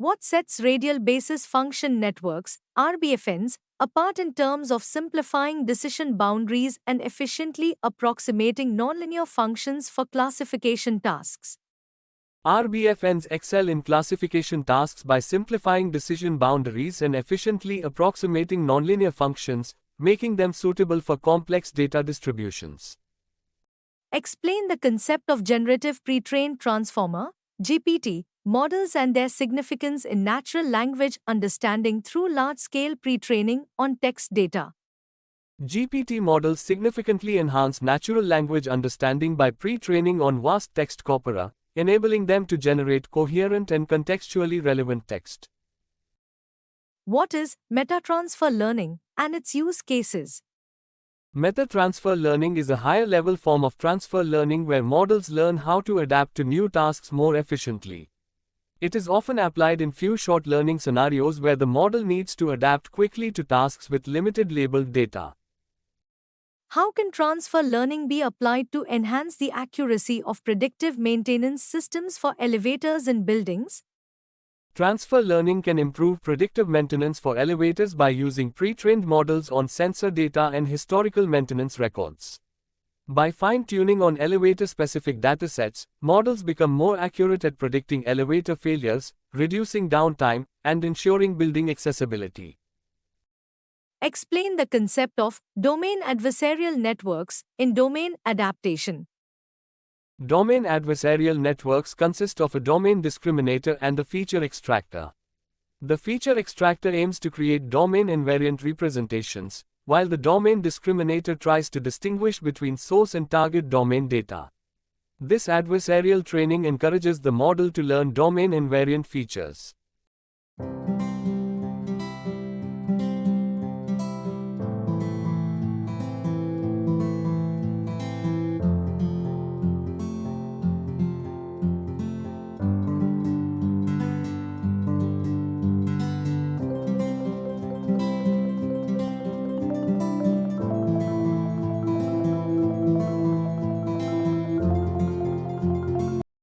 What sets radial basis function networks, RBFNs, apart in terms of simplifying decision boundaries and efficiently approximating nonlinear functions for classification tasks? RBFNs excel in classification tasks by simplifying decision boundaries and efficiently approximating nonlinear functions, making them suitable for complex data distributions. Explain the concept of generative pre-trained transformer (GPT) models and their significance in natural language understanding through large-scale pre-training on text data. GPT models significantly enhance natural language understanding by pre-training on vast text corpora, enabling them to generate coherent and contextually relevant text. What is metatransfer learning and its use cases? Meta-transfer learning is a higher-level form of transfer learning where models learn how to adapt to new tasks more efficiently. It is often applied in few short learning scenarios where the model needs to adapt quickly to tasks with limited labeled data. How can transfer learning be applied to enhance the accuracy of predictive maintenance systems for elevators in buildings? Transfer learning can improve predictive maintenance for elevators by using pre-trained models on sensor data and historical maintenance records. By fine-tuning on elevator-specific datasets, models become more accurate at predicting elevator failures, reducing downtime, and ensuring building accessibility. Explain the concept of domain adversarial networks in domain adaptation. Domain adversarial networks consist of a domain discriminator and a feature extractor. The feature extractor aims to create domain-invariant representations, while the domain discriminator tries to distinguish between source and target domain data. This adversarial training encourages the model to learn domain-invariant features.